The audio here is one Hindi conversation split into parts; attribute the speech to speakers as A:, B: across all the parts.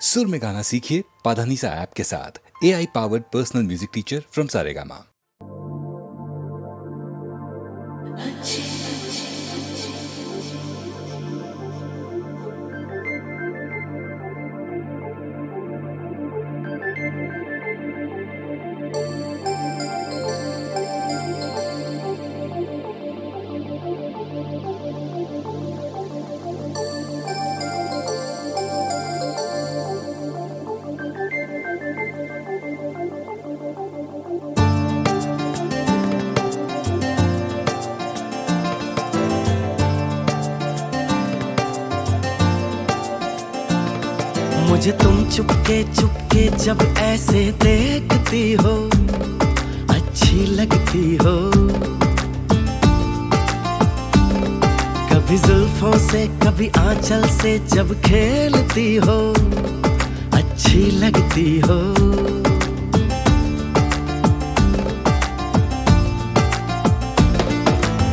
A: सुर में गाना सीखिए पाधानीसा ऐप के साथ। AI powered personal music teacher from Saregama.
B: मुझे तुम चुपके चुपके जब ऐसे देखती हो, अच्छी लगती हो। कभी जुल्फों से कभी आंचल से जब खेलती हो, अच्छी लगती हो।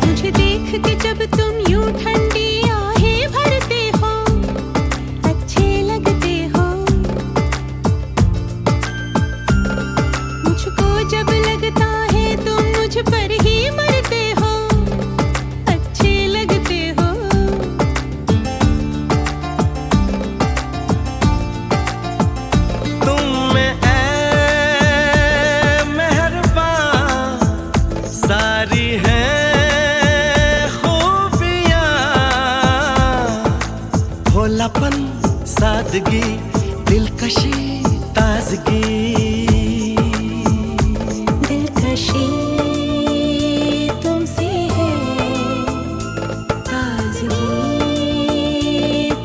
C: मुझे देख के जब तुम यूं ठंडी आहें भरते हो, अच्छे लगते हो। मुझको जब लगता है तुम मुझ पर ही मरते हो, अच्छे लगते हो।
B: तुम में ऐ मेहरबान सारी है भोलापन, सादगी, दिलकशी, ताजगी।
C: दिलकशी तुमसे है, ताजगी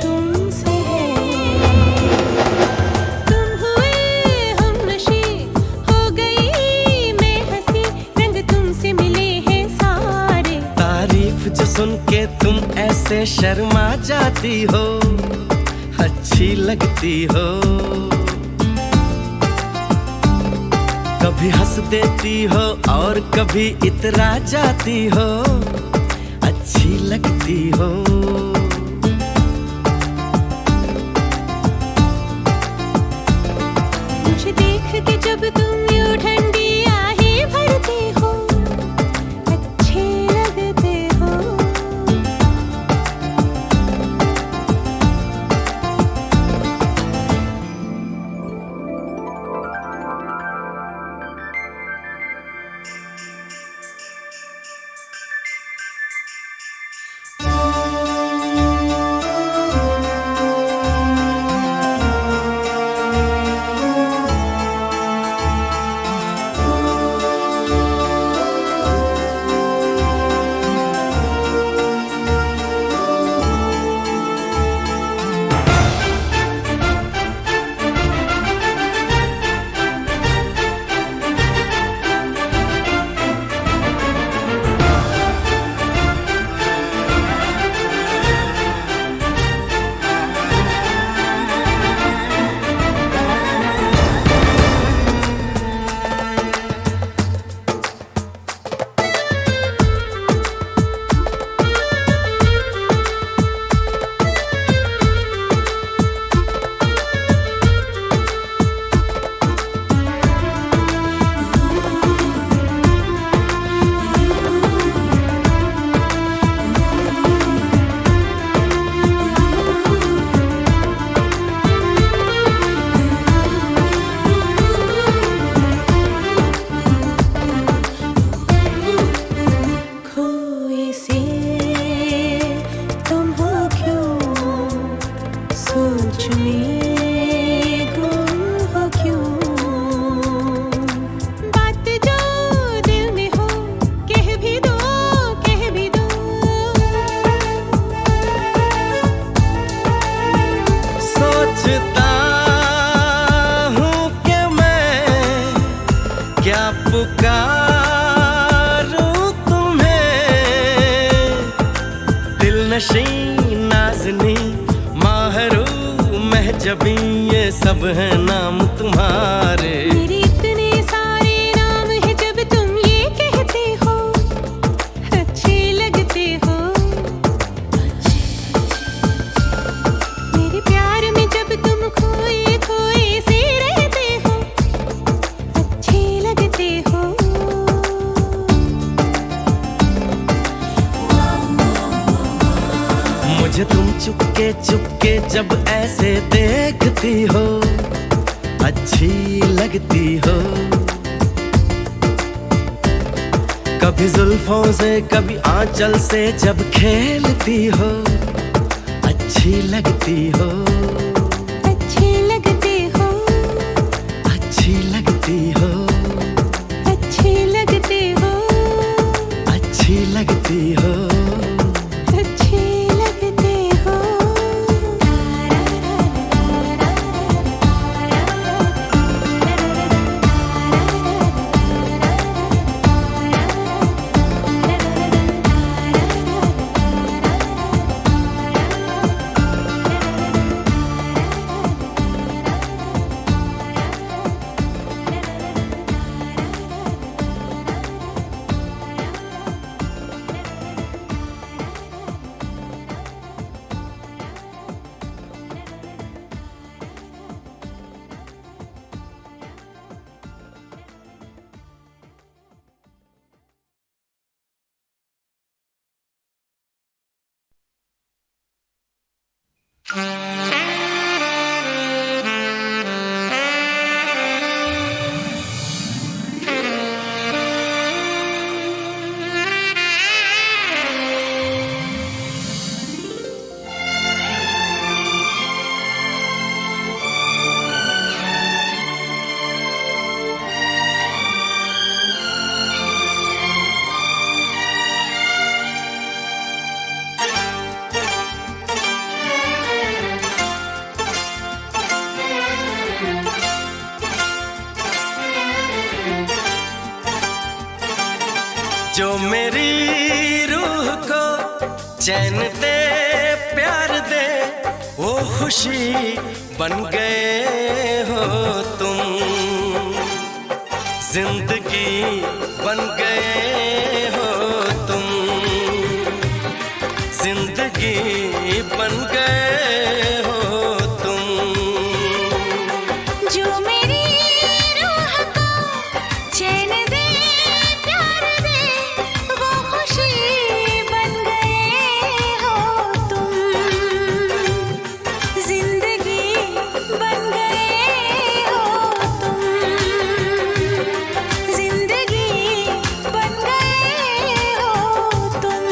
C: तुमसे है। तुम हुए हमनशी, हो गई मैं हंसी, रंग तुमसे मिले हैं सारे।
B: तारीफ जो सुन के तुम ऐसे शर्मा जाती हो, अच्छी लगती हो। कभी हंस देती हो और कभी इतरा जाती हो, अच्छी लगती हो।
C: मुझे देख के जब तुम यूं ठंडी आहें भरते हो, अच्छे लगते हो।
B: पुकारूं तुम्हें, दिलनशी नाज़नी माहरू महजबी, ये सब है नाम तुम्हारे।
C: मेरे इतने सारे नाम हैं, जब तुम ये कहते हो अच्छे लगते हो। मेरे प्यार में जब तुम खोए
B: लगती हो, अच्छी लगती हो। कभी जुल्फों से कभी आंचल से जब खेलती हो, अच्छी लगती हो,
C: अच्छी लगती हो,
B: अच्छी लगती हो,
C: अच्छी लगती हो,
B: अच्छी लगती हो।
C: अच्छी लगती हो।
B: जो मेरी रूह को चैन दे, प्यार दे, वो खुशी बन गए हो तुम। जिंदगी बन गए हो तुम, जिंदगी बन गए हो तुम।
C: जो मेरी रूह को चैन दे, प्यार दे, वो खुशी बन गए हो तुम। जिंदगी बन गए हो तुम, जिंदगी बन गए हो तुम।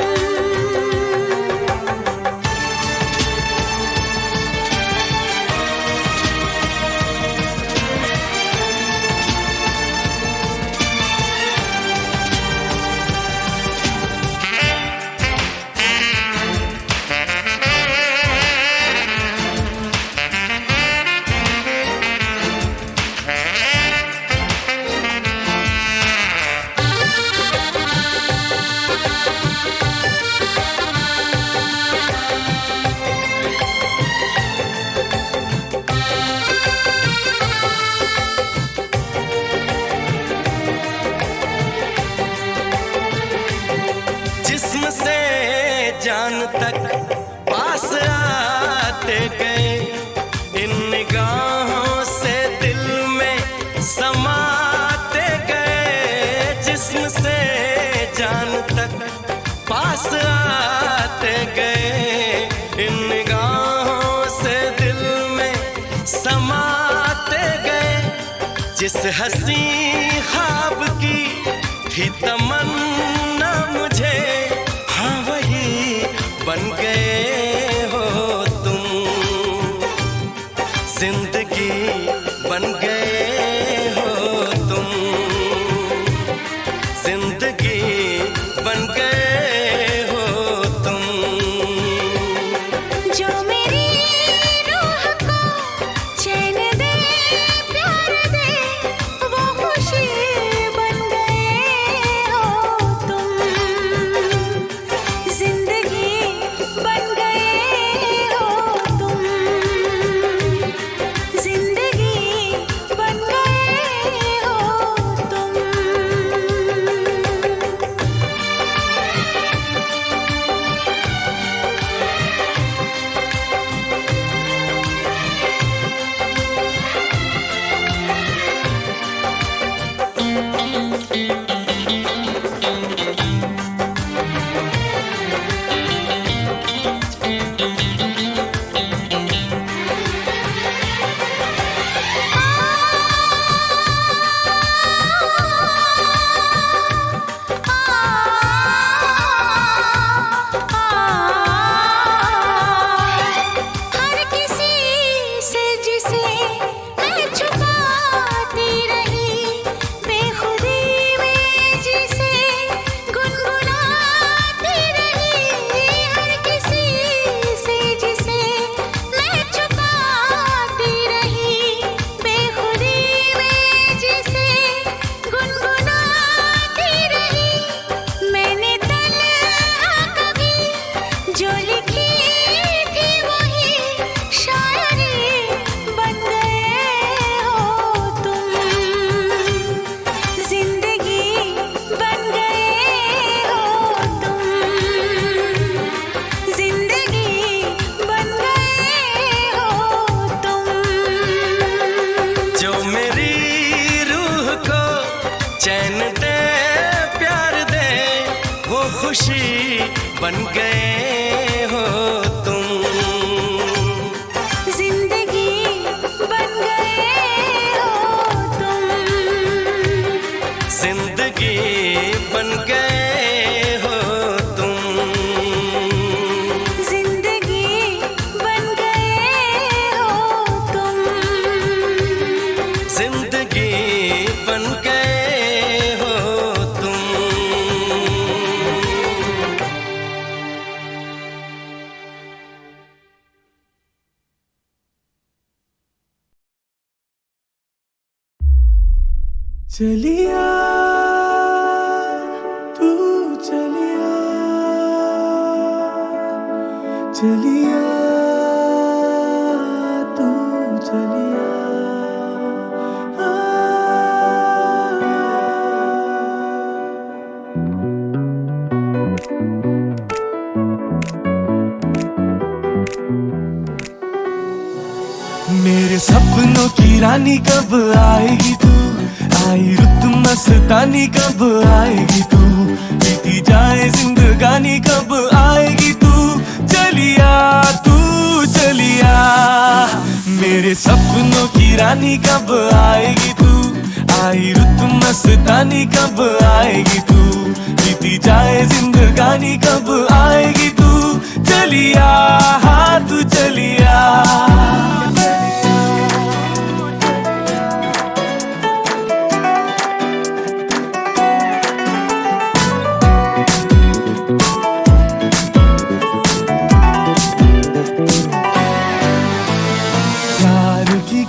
B: जिस्म से जान तक पास आते गए, इन निगाहों से दिल में समाते गए। जिस्म से जान तक पास आते गए, इन निगाहों से दिल में समाते गए। जिस हंसी ख्वाब की थी तमन्ना मुझे, हाँ वही बन गए हो तुम। जिंदगी बन गए हो तुम, जिंदगी बन गए हो तुम।
C: जो मेरी रूह को चैन दे, प्यार दे, वो खुशी बन गए हो तुम। जिंदगी बन गए हो तुम, जिंदगी
B: खुशी बन गए हो तुम।
C: जिंदगी बन गए हो तुम।
B: जिंदगी बन गए हो तुम।
C: जिंदगी बन गए हो तुम।
B: जिंदगी बन गए हो तुम।
D: चलिया तू चलिया, चलिया तू चलिया। मेरे सपनों की रानी कब आएगी तू, आई रुत मस्तानी कब आएगी तू, बीती जाए जिंदगानी कब आएगी तू, चलिया तू चलिया। मेरे सपनों की रानी कब आएगी तू, आई रुत मस्तानी कब आएगी तू, बीती जाए जिंदगानी कब आएगी तू, चलिया हाँ तू चलिया।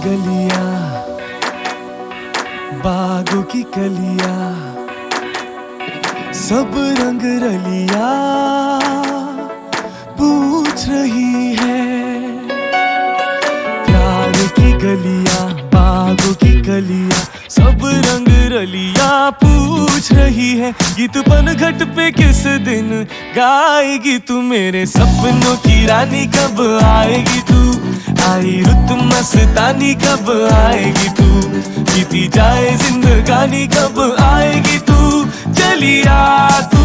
D: गलियां बागों की कलियां सब रंग रलिया पूछ रही है। प्यार की गलियां बागों की कलियां सब रंग रलिया पूछ रही है, गीत पनघट पे किस दिन गाएगी तू, मेरे सपनों की रानी कब आएगी तू, आई रुत मस्तानी कब आएगी तू, बीती जाए जिंदगानी कब आएगी तू, चलिया तू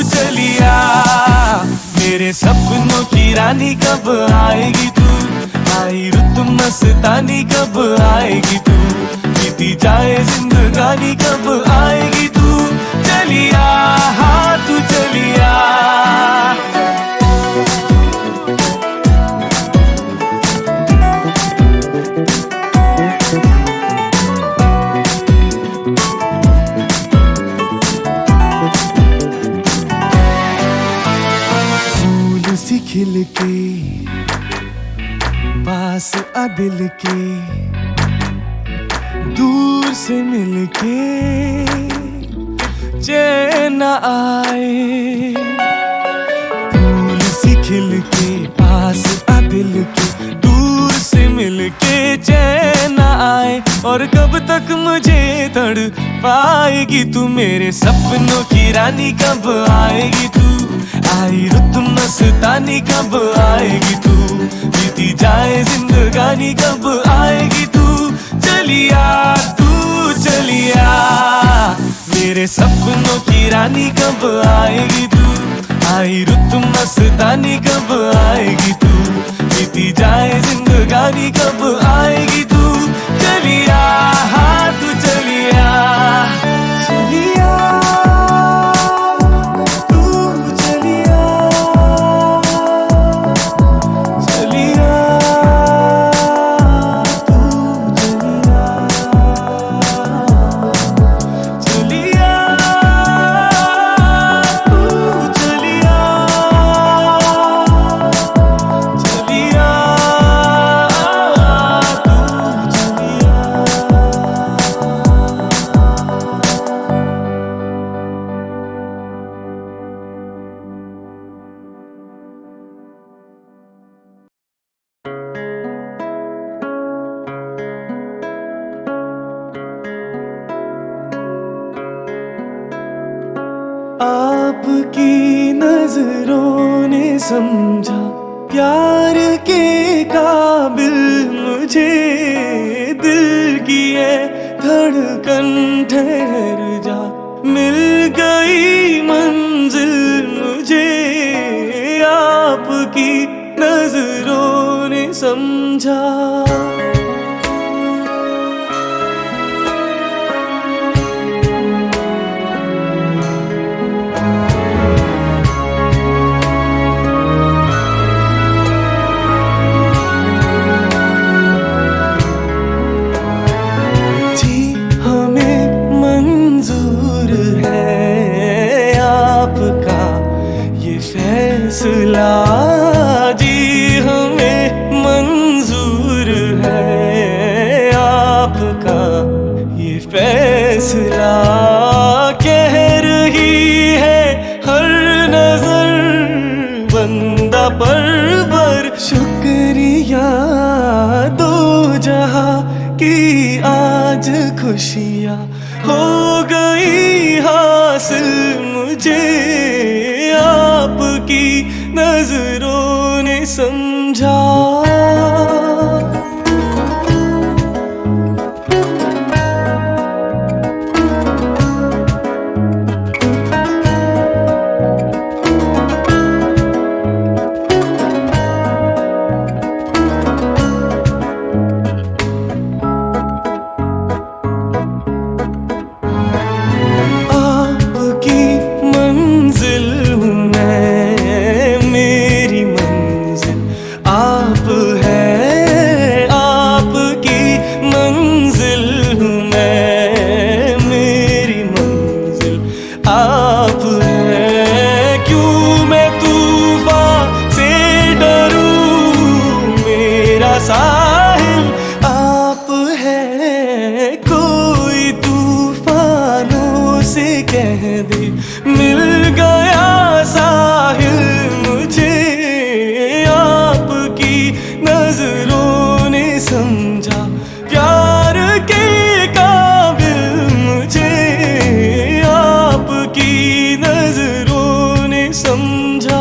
D: चलिया। मेरे सपनों की रानी कब आएगी तू, आई रुत मस्तानी कब आएगी तू, बीती जाए जिंदगानी कब आएगी तू, चलिया हाँ तू चलिया। खिल के पास आ दिल के, दूर से मिल के चैन आए, फूल सी खिल के पास आ दिल के, दूर से मिल के चैन आए, और कब तक मुझे तड़ पाएगी तू, मेरे सपनों की रानी कब आएगी तू, आई रुत मस्तानी कब आएगी तू, बीती जाए जिंदगानी कब आएगी तू, चलिया तू चलिया। मेरे सपनों की रानी कब आएगी तू, आई रुत मस्तानी कब आएगी तू, बीती जाए जिंदगानी कब आएगी तू, चलिया हाँ तू चलिया। चलिया आपकी नजरों ने समझा प्यार के काबिल मुझे, दिल की है धड़कन ठहर जा, मिल गई मंजिल मुझे आपकी नजरों ने समझा। फैसला जी हमें मंजूर है आपका ये फैसला। कह रही है हर नजर बंदा परवर, शुक्रिया दो जहां की आज खुशियाँ हो गई हासिल मुझे आपकी नजरों ने समझा। साहिल आप है, कोई तूफानों से कह दे मिल गया साहिल मुझे आपकी नजरों ने समझा। प्यार के काबिल मुझे आपकी नजरों ने समझा।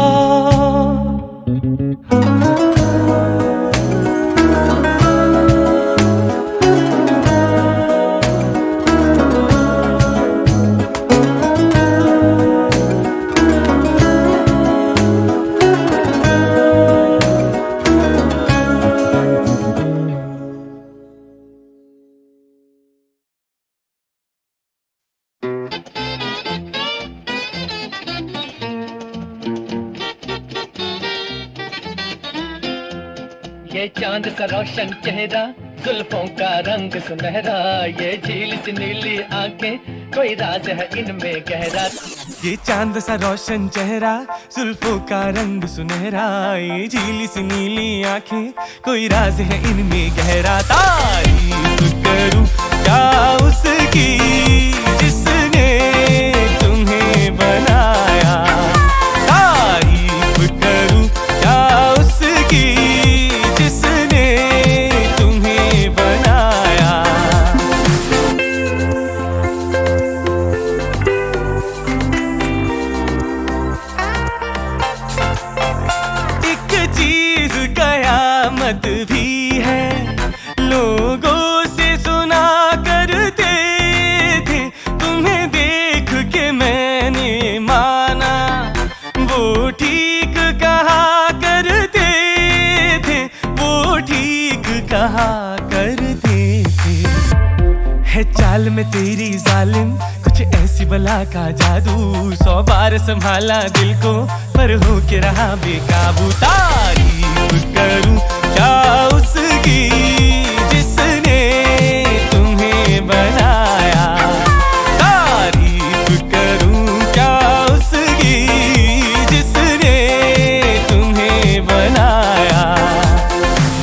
E: ये चांद सा रोशन चेहरा, जुल्फों का रंग सुनहरा, ये झील सी नीली आंखें, कोई राज है इनमें गहरा।
D: ये चांद सा रोशन चेहरा, जुल्फों का रंग सुनहरा, ये झील सी नीली आंखें, कोई राज है इनमें गहरा। तारीफ करूं क्या उसकी जिसने तुम्हें बनाया, तारीफ करूं क्या उसकी जिसने तुम्हें बनाया। एक चीज कयामत भी है, लोगों से सुना करते थे, तुम्हें देख के मैंने माना, वो ठीक कहा करते थे, वो ठीक कहा करते थे। है चाल में तेरी जालिम कुछ ऐसी बला का जादू, 100 बार संभाला दिल को पर हो के रहा बेकाबू। तारीफ करूं क्या उसकी जिसने तुम्हें बनाया, तारीफ करूं क्या उसकी जिसने तुम्हें बनाया।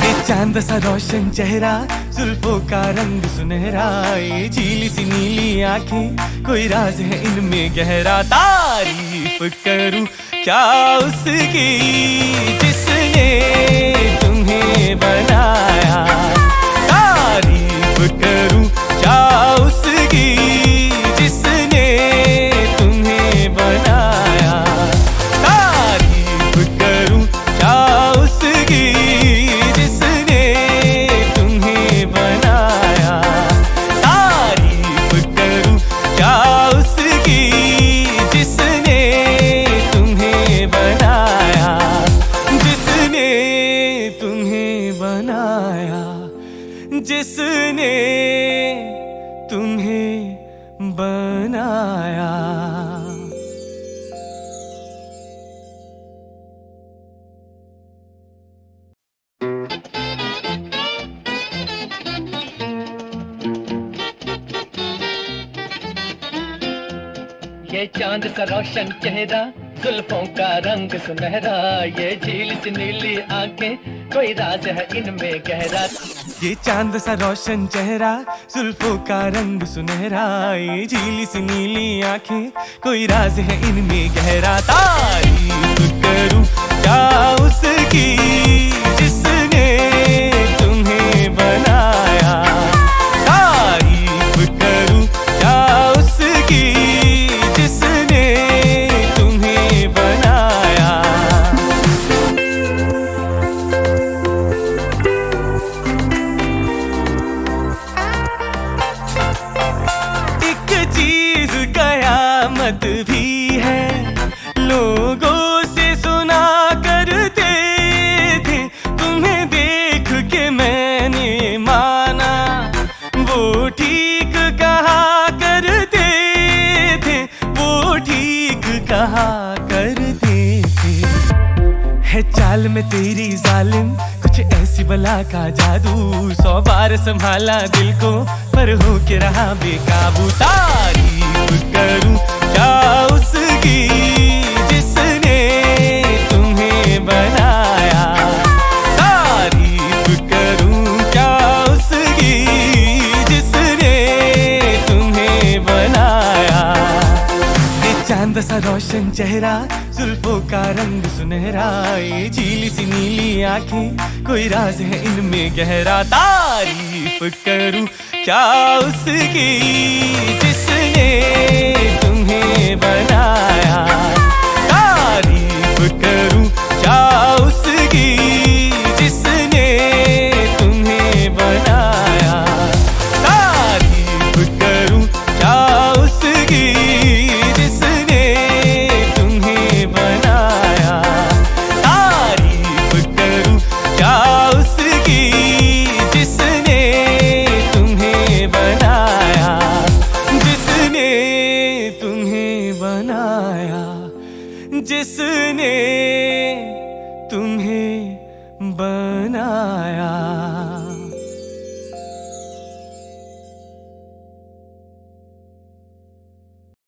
D: ये चांद सा रोशन चेहरा, जुल्फों का रंग सुनहरा, ये झील सी नीली आंखें, कोई राज है इनमें गहरा। तारीफ करूं क्या उसकी जिसने तुम्हें बनाया, तारीफ करूं क्या उसकी जिसने तुम्हें बनाया, तारीफ करूं क्या उसकी जिसने तुम्हें बनाया, तारीफ करूं क्या उसकी जिसने तुम्हें जिसने तुम्हें बनाया।
E: ये चांद सा रोशन चेहरा, जुल्फों का रंग सुनहरा, ये झील सी नीली आंखें, कोई राज है इनमें गहरा।
D: ये चांद सा रोशन चेहरा, जुल्फों का रंग सुनहरा, ये झीली सी नीली आंखें, कोई राज है इनमें गहरा। तारीफ करूं क्या उसकी जिसने तुम्हें बनाया, तारीफ करूं क्या उसकी जिसने तुम्हें बनाया। एक चीज कयामत भी है, लोगों से सुना करते थे, तुम्हें देख के मैंने माना, वो ठीक कहा करते थे, वो ठीक कहा करते थे। है चाल में तेरी जालिम कुछ ऐसी बला का जादू, 100 बार संभाला दिल को पर हो के रहा बेकाबू। तारीफ करूं क्या उसकी जिसने तुम्हें बनाया, तारीफ करूं क्या उसकी जिसने तुम्हें बनाया। ये चांद सा रोशन चेहरा, जुल्फों का रंग सुनहरा, ये झीली सी नीली आंखें, कोई राज है इनमें गहरा। तारीफ करूं क्या उसकी जिसने तुम्हें बनाया, तारीफ करूं क्या उसकी जिसने तुम्हें बनाया, तारीफ करूं क्या उसकी जिसने तुम्हें बनाया, तारीफ करूं क्या उसकी जिसने तुम्हें बनाया, जिसने तुम्हें बनाया, जिसने